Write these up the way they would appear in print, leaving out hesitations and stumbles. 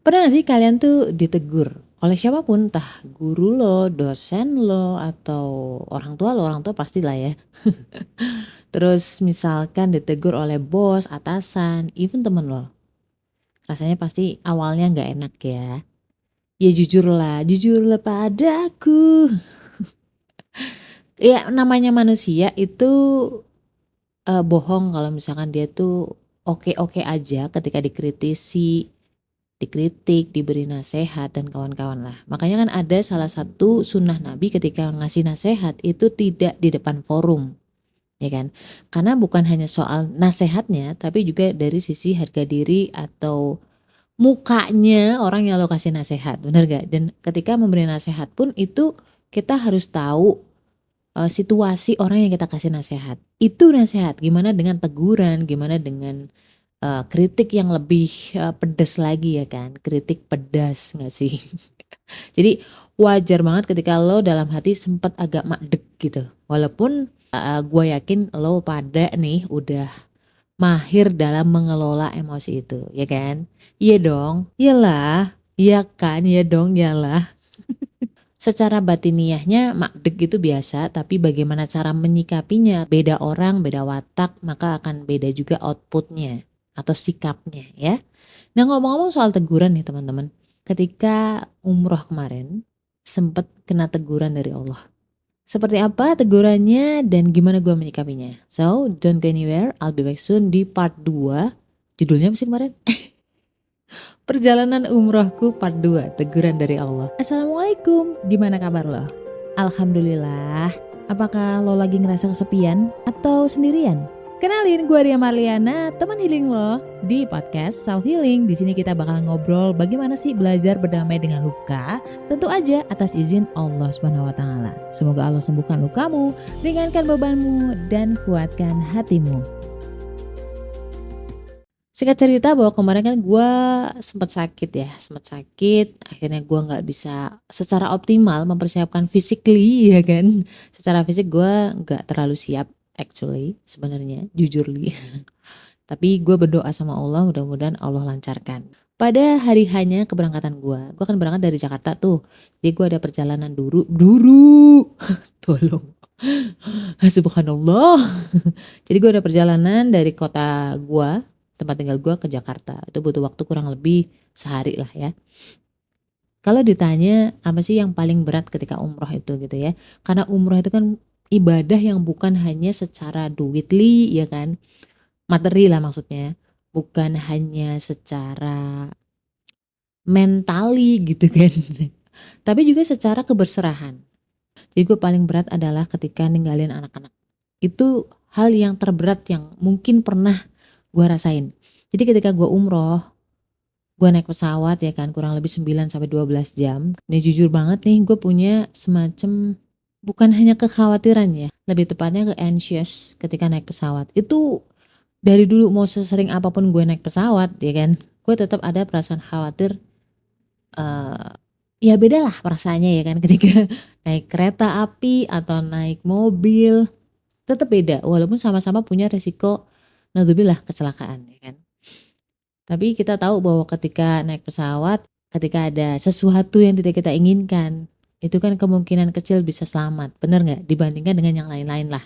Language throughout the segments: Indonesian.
Pernah gak sih kalian tuh ditegur oleh siapapun, entah guru lo, dosen lo, atau orang tua pastilah ya. Terus misalkan ditegur oleh bos, atasan, even temen lo. Rasanya pasti awalnya nggak enak ya. Ya jujurlah padaku. Ya namanya manusia itu bohong kalau misalkan dia tuh oke-oke aja ketika dikritisi, dikritik, diberi nasihat dan kawan-kawan lah. Makanya kan ada salah satu sunnah Nabi ketika ngasih nasihat itu tidak di depan forum, ya kan? Karena bukan hanya soal nasihatnya, tapi juga dari sisi harga diri atau mukanya orang yang lo kasih nasihat, bener gak? Dan ketika memberi nasihat pun itu kita harus tahu situasi orang yang kita kasih nasihat. Itu nasihat, gimana dengan teguran, gimana dengan kritik yang lebih pedas lagi ya kan, kritik pedas nggak sih? Jadi wajar banget ketika lo dalam hati sempat agak makdek gitu. Walaupun gue yakin lo pada nih udah mahir dalam mengelola emosi itu, ya kan? Iya dong, iyalah, iya kan, iya dong, iyalah. Secara batiniahnya makdek itu biasa, tapi bagaimana cara menyikapinya, beda orang, beda watak, maka akan beda juga outputnya atau sikapnya ya. Nah ngomong-ngomong soal teguran nih teman-teman, ketika umroh kemarin sempat kena teguran dari Allah. Seperti apa tegurannya dan gimana gue menyikapinya? So don't go anywhere, I'll be back soon di part 2. Judulnya apa sih kemarin? Perjalanan umrohku part 2, teguran dari Allah. Assalamualaikum, gimana kabar lo? Alhamdulillah. Apakah lo lagi ngerasa kesepian atau sendirian? Kenalin, gue Ria Marliana, teman healing lo di podcast Self Healing. Di sini kita bakal ngobrol bagaimana sih belajar berdamai dengan luka, tentu aja atas izin Allah Subhanahu wa taala. Semoga Allah sembuhkan lukamu, ringankan bebanmu dan kuatkan hatimu. Singkat cerita bahwa kemarin kan gue sempat sakit, akhirnya gue nggak bisa secara optimal mempersiapkan physically ya kan. Secara fisik gue nggak terlalu siap actually sebenarnya, jujurly. Tapi gue berdoa sama Allah mudah-mudahan Allah lancarkan. Pada hari hanya keberangkatan gue kan berangkat dari Jakarta tuh. Jadi gue ada perjalanan dulu, tolong. Subhanallah. Jadi gue ada perjalanan dari kota gue, tempat tinggal gue ke Jakarta. Itu butuh waktu kurang lebih sehari lah ya. Kalau ditanya apa sih yang paling berat ketika umroh itu gitu ya. Karena umroh itu kan ibadah yang bukan hanya secara duitly ya kan. Materi lah maksudnya. Bukan hanya secara mentali gitu kan. Tapi juga secara keberserahan. Jadi gue paling berat adalah ketika ninggalin anak-anak. Itu hal yang terberat yang mungkin pernah gue rasain. Jadi ketika gue umroh, gue naik pesawat ya kan kurang lebih 9-12 jam. Nih jujur banget nih gue punya semacam bukan hanya kekhawatiran ya, lebih tepatnya ke anxious ketika naik pesawat. Itu dari dulu mau sesering apapun gue naik pesawat ya kan, gue tetap ada perasaan khawatir. Ya beda lah perasaannya ya kan ketika naik kereta api atau naik mobil, tetap beda walaupun sama-sama punya resiko naudzubillah kecelakaan ya kan. Tapi kita tahu bahwa ketika naik pesawat, ketika ada sesuatu yang tidak kita inginkan, itu kan kemungkinan kecil bisa selamat, bener nggak? Dibandingkan dengan yang lain-lain lah.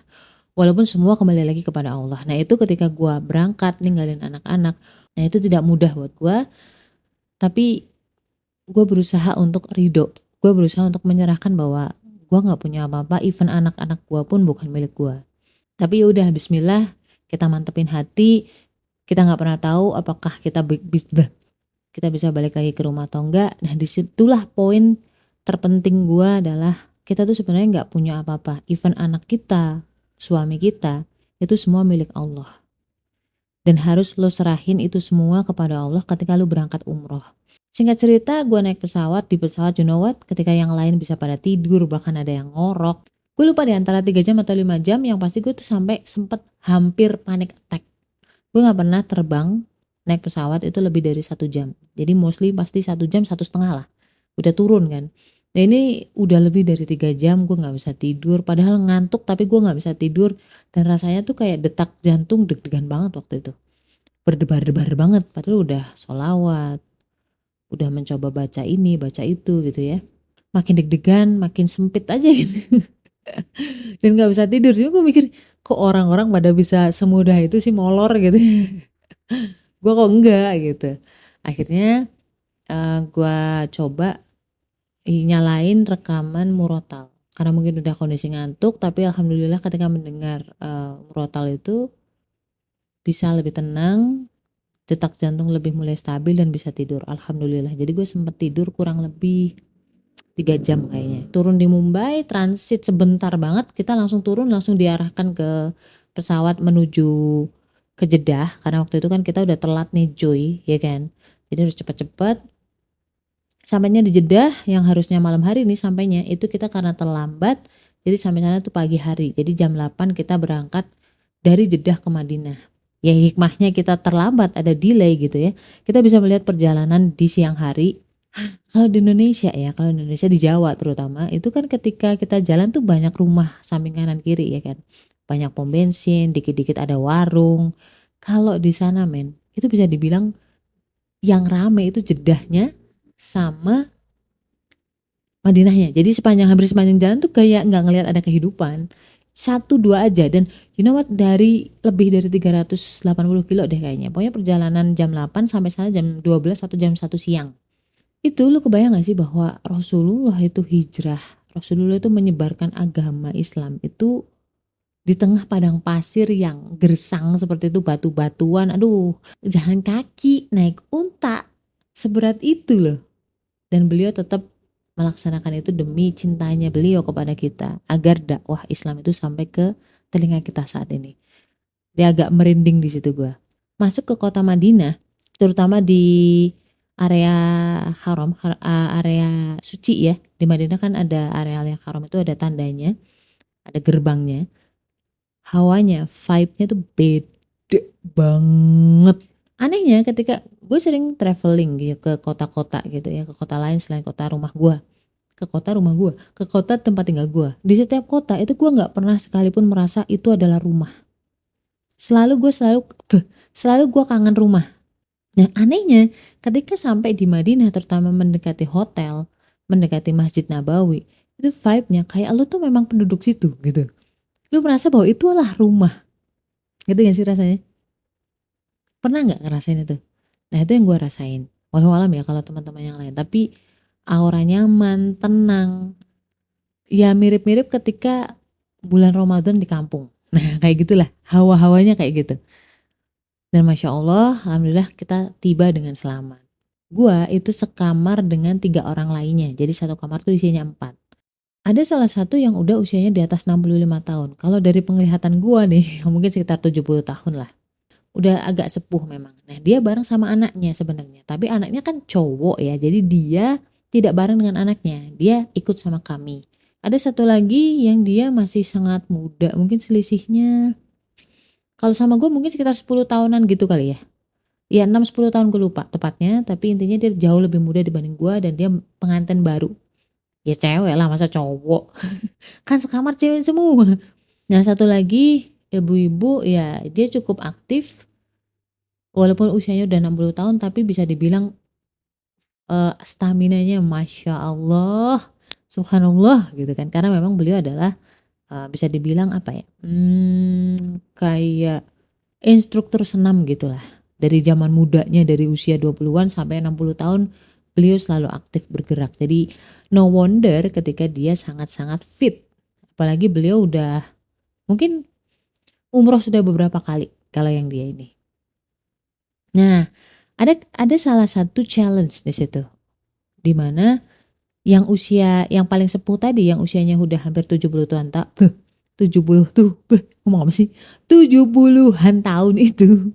Walaupun semua kembali lagi kepada Allah. Nah itu ketika gue berangkat ninggalin anak-anak, nah itu tidak mudah buat gue. Tapi gue berusaha untuk ridho. Gue berusaha untuk menyerahkan bahwa gue nggak punya apa-apa, even anak-anak gue pun bukan milik gue. Tapi udah bismillah, kita mantepin hati. Kita nggak pernah tahu apakah kita bisa balik lagi ke rumah atau enggak. Nah disitulah poin terpenting gue adalah kita tuh sebenarnya nggak punya apa-apa. Even anak kita, suami kita, itu semua milik Allah. Dan harus lo serahin itu semua kepada Allah ketika lo berangkat umroh. Singkat cerita gue naik pesawat, di pesawat you know what, ketika yang lain bisa pada tidur, bahkan ada yang ngorok. Gue lupa di antara 3 jam atau 5 jam, yang pasti gue tuh sampai sempet hampir panic attack. Gue gak pernah terbang naik pesawat itu lebih dari 1 jam. Jadi mostly pasti 1 jam, 1,5 lah. Udah turun kan. Nah ini udah lebih dari 3 jam gue gak bisa tidur. Padahal ngantuk tapi gue gak bisa tidur. Dan rasanya tuh kayak detak jantung deg-degan banget waktu itu. Berdebar-debar banget. Padahal udah sholawat, udah mencoba baca ini, baca itu gitu ya. Makin deg-degan, makin sempit aja gitu. Dan nggak bisa tidur. Cuma gue mikir, kok orang-orang pada bisa semudah itu sih molor gitu. Gue kok enggak gitu. Akhirnya gue coba nyalain rekaman murotal. Karena mungkin udah kondisi ngantuk, tapi alhamdulillah ketika mendengar murotal itu bisa lebih tenang, detak jantung lebih mulai stabil dan bisa tidur. Alhamdulillah. Jadi gue sempat tidur kurang lebih 3 jam kayaknya. Turun di Mumbai, transit sebentar banget, kita langsung turun, langsung diarahkan ke pesawat menuju ke Jeddah. Karena waktu itu kan kita udah telat nih Joy, ya kan. Jadi harus cepet-cepet. Sampainya di Jeddah yang harusnya malam hari nih sampainya, itu kita karena terlambat. Jadi sampai sana tuh pagi hari. Jadi jam 8 kita berangkat dari Jeddah ke Madinah. Ya hikmahnya kita terlambat, ada delay gitu ya. Kita bisa melihat perjalanan di siang hari. Kalau di Indonesia ya, kalau di Indonesia di Jawa terutama, itu kan ketika kita jalan tuh banyak rumah samping kanan kiri ya kan. Banyak pom bensin, dikit-dikit ada warung. Kalau di sana men, itu bisa dibilang yang rame itu Jeddahnya sama Madinahnya. Jadi hampir sepanjang jalan tuh kayak nggak ngelihat ada kehidupan. Satu dua aja, dan you know what, dari lebih dari 380 kilo deh kayaknya. Pokoknya perjalanan jam 8 sampai sana jam 12 atau jam 1 siang. Itu lu kebayang gak sih bahwa Rasulullah itu hijrah, Rasulullah itu menyebarkan agama Islam itu di tengah padang pasir yang gersang seperti itu, batu-batuan, aduh, jalan kaki, naik unta, seberat itu loh. Dan beliau tetap melaksanakan itu demi cintanya beliau kepada kita, agar dakwah Islam itu sampai ke telinga kita saat ini. Dia agak merinding di situ gua. Masuk ke kota Madinah, terutama di area haram, area suci ya. Di Madinah kan ada area yang haram, itu ada tandanya, ada gerbangnya. Hawanya, vibe-nya tuh beda banget. Anehnya ketika gue sering traveling gitu ke kota-kota gitu ya, ke kota lain selain kota rumah gue, ke kota tempat tinggal gue. Di setiap kota itu gue nggak pernah sekalipun merasa itu adalah rumah. Selalu gue kangen rumah. Nah anehnya ketika sampai di Madinah, terutama mendekati hotel, mendekati Masjid Nabawi, itu vibe-nya kayak lu tuh memang penduduk situ gitu. Lu merasa bahwa itu adalah rumah. Gitu gak sih rasanya? Pernah nggak ngerasain itu? Nah itu yang gue rasain. Walau alam ya kalau teman-teman yang lain. Tapi aura nyaman, tenang. Ya mirip-mirip ketika bulan Ramadan di kampung. Nah kayak gitulah. Hawa-hawanya kayak gitu. Dan Masya Allah, alhamdulillah kita tiba dengan selamat. Gua itu sekamar dengan 3 orang lainnya. Jadi satu kamar tuh isinya 4. Ada salah satu yang udah usianya di atas 65 tahun. Kalau dari penglihatan gua nih, mungkin sekitar 70 tahun lah. Udah agak sepuh memang. Nah dia bareng sama anaknya sebenarnya. Tapi anaknya kan cowok ya. Jadi dia tidak bareng dengan anaknya. Dia ikut sama kami. Ada satu lagi yang dia masih sangat muda. Mungkin selisihnya, kalau sama gue mungkin sekitar 10 tahunan gitu kali ya. Ya 6-10 tahun gue lupa tepatnya. Tapi intinya dia jauh lebih muda dibanding gue. Dan dia pengantin baru. Ya cewek lah, masa cowok. Kan sekamar cewek semua. Nah satu lagi ibu-ibu, ya dia cukup aktif. Walaupun usianya udah 60 tahun tapi bisa dibilang staminanya Masya Allah, Subhanallah gitu kan. Karena memang beliau adalah bisa dibilang apa ya, kayak instruktur senam gitulah. Dari zaman mudanya, dari usia 20-an sampai 60 tahun beliau selalu aktif bergerak. Jadi no wonder ketika dia sangat-sangat fit. Apalagi beliau udah mungkin umroh sudah beberapa kali kalau yang dia ini. Nah, ada salah satu challenge di situ, di mana yang paling sepuh tadi, yang usianya udah hampir 70 tahun, 70 tuh, ngomong apa sih? 70-an tahun itu.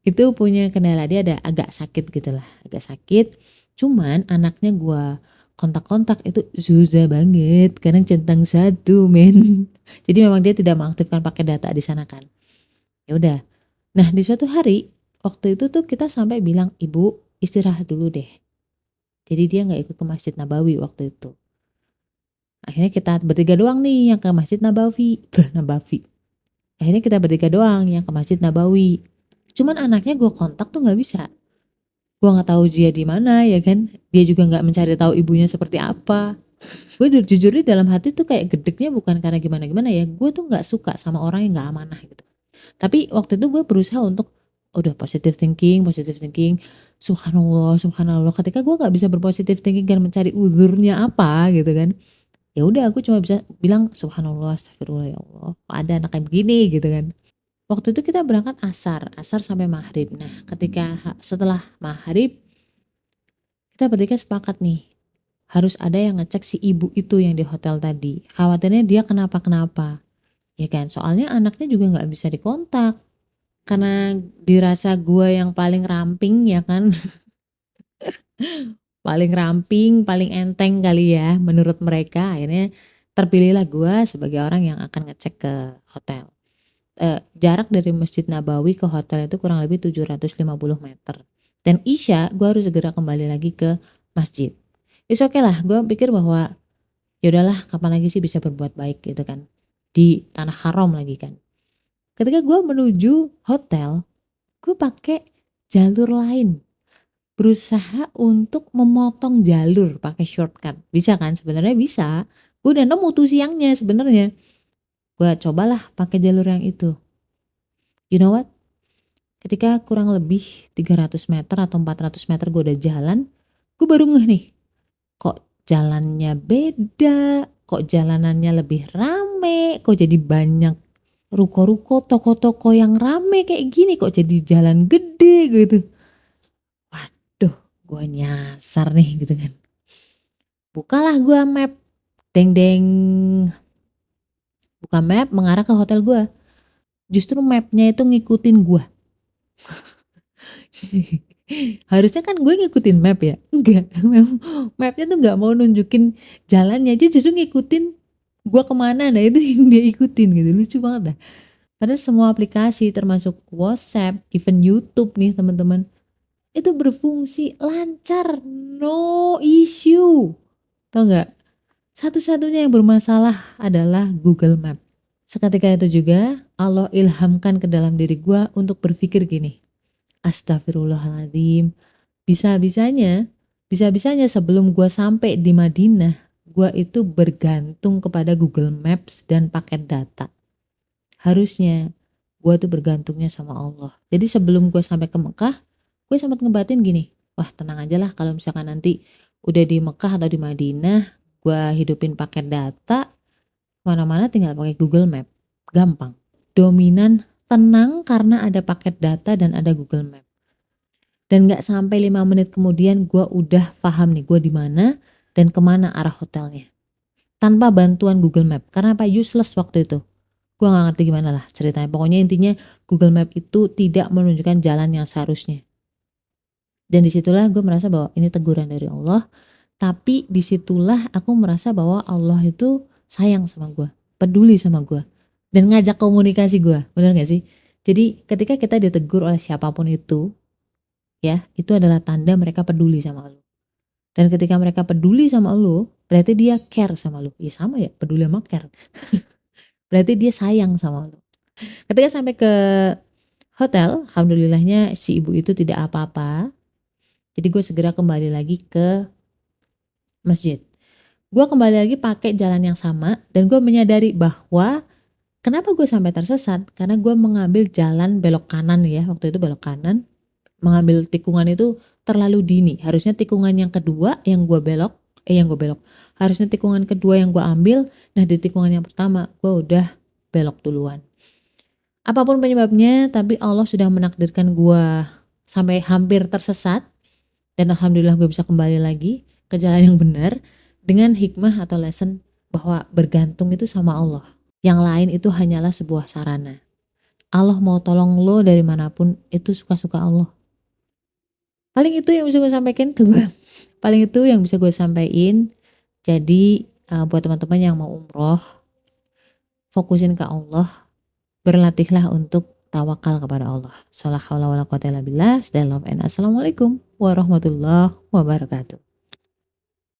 Itu punya kendala, dia ada agak sakit gitulah, agak sakit. Cuman anaknya gua kontak-kontak itu susah banget, kadang centang satu men. Jadi memang dia tidak mengaktifkan pakai data di sana kan. Ya udah. Nah, di suatu hari waktu itu tuh kita sampai bilang, "Ibu, istirahat dulu deh." Jadi dia nggak ikut ke Masjid Nabawi waktu itu. Akhirnya kita bertiga doang nih yang ke Masjid Nabawi. Nabawi. Akhirnya kita bertiga doang yang ke Masjid Nabawi. Cuman anaknya gue kontak tuh nggak bisa. Gue nggak tahu dia di mana ya kan. Dia juga nggak mencari tahu ibunya seperti apa. Gue jujur di dalam hati tuh kayak gedeknya bukan karena gimana-gimana ya. Gue tuh nggak suka sama orang yang nggak amanah gitu. Tapi waktu itu gue berusaha untuk udah positive thinking, positive thinking. Subhanallah, subhanallah. Ketika gue nggak bisa berpositif thinking dan mencari uzurnya apa gitu kan. Ya udah aku cuma bisa bilang subhanallah, astagfirullah ya Allah. Kok ada anak kayak begini gitu kan. Waktu itu kita berangkat asar sampai maghrib. Nah, ketika setelah maghrib kita bertiga sepakat nih, harus ada yang ngecek si ibu itu yang di hotel tadi. Khawatirnya dia kenapa-kenapa. Ya kan, soalnya anaknya juga nggak bisa dikontak. Karena dirasa gue yang paling ramping ya kan. Paling ramping, paling enteng kali ya menurut mereka. Akhirnya terpilihlah gue sebagai orang yang akan ngecek ke hotel. Jarak dari Masjid Nabawi ke hotel itu kurang lebih 750 meter. Dan Isya gue harus segera kembali lagi ke masjid. It's okay lah, gue pikir bahwa ya udahlah kapan lagi sih bisa berbuat baik gitu kan. Di tanah haram lagi kan. Ketika gue menuju hotel, gue pakai jalur lain. Berusaha untuk memotong jalur pakai shortcut. Bisa kan? Sebenarnya bisa. Gue udah nemu tuh siangnya sebenarnya. Gue cobalah pakai jalur yang itu. You know what? Ketika kurang lebih 300 meter atau 400 meter gue udah jalan, gue baru ngeh nih, kok jalannya beda, kok jalanannya lebih rame, kok jadi banyak ruko-ruko, toko-toko yang rame kayak gini, kok jadi jalan gede gitu. Waduh, gue nyasar nih gitu kan. Bukalah gue map, deng-deng, buka map mengarah ke hotel gue. Justru mapnya itu ngikutin gue. Harusnya kan gue ngikutin map ya. Enggak, mapnya tuh nggak mau nunjukin jalannya, dia justru ngikutin gue kemana. Nah itu yang dia ikutin gitu, lucu banget dah. Padahal semua aplikasi termasuk WhatsApp, even YouTube nih teman-teman, itu berfungsi lancar, no issue. Tau nggak? Satu-satunya yang bermasalah adalah Google Map. Seketika itu juga Allah ilhamkan ke dalam diri gue untuk berpikir gini, astagfirullahaladzim, bisa-bisanya sebelum gue sampai di Madinah, gue itu bergantung kepada Google Maps dan paket data. Harusnya gue tuh bergantungnya sama Allah. Jadi sebelum gue sampai ke Mekah, gue sempat ngebatin gini, wah tenang aja lah kalau misalkan nanti udah di Mekah atau di Madinah, gue hidupin paket data, mana-mana tinggal pakai Google Map, gampang. Dominan, tenang karena ada paket data dan ada Google Map. Dan gak sampai 5 menit kemudian gue udah paham nih gue di mana dan kemana arah hotelnya. Tanpa bantuan Google Map. Karena apa? Useless waktu itu. Gue gak ngerti gimana lah ceritanya. Pokoknya intinya Google Map itu tidak menunjukkan jalan yang seharusnya. Dan disitulah gue merasa bahwa ini teguran dari Allah. Tapi disitulah aku merasa bahwa Allah itu sayang sama gue. Peduli sama gue. Dan ngajak komunikasi gue. Bener gak sih? Jadi ketika kita ditegur oleh siapapun itu, ya itu adalah tanda mereka peduli sama lu. Dan ketika mereka peduli sama lu, berarti dia care sama lu. Ya sama ya, peduli sama care. Berarti dia sayang sama lu. Ketika sampai ke hotel, alhamdulillahnya si ibu itu tidak apa-apa. Jadi gue segera kembali lagi ke masjid. Gue kembali lagi pakai jalan yang sama dan gue menyadari bahwa kenapa gue sampai tersesat, karena gue mengambil jalan belok kanan ya, waktu itu belok kanan. Mengambil tikungan itu terlalu dini. Harusnya tikungan yang kedua yang gue belok, harusnya tikungan kedua yang gue ambil. Nah di tikungan yang pertama gue udah belok duluan. Apapun penyebabnya, tapi Allah sudah menakdirkan gue sampai hampir tersesat. Dan alhamdulillah gue bisa kembali lagi ke jalan yang benar dengan hikmah atau lesson bahwa bergantung itu sama Allah. Yang lain itu hanyalah sebuah sarana. Allah mau tolong lo dari manapun itu suka-suka Allah. Paling itu yang bisa gue sampaikan ke gue. Paling itu yang bisa gue sampaikan. Jadi buat teman-teman yang mau umroh, fokusin ke Allah, berlatihlah untuk tawakal kepada Allah. Assalamualaikum warahmatullahi wabarakatuh.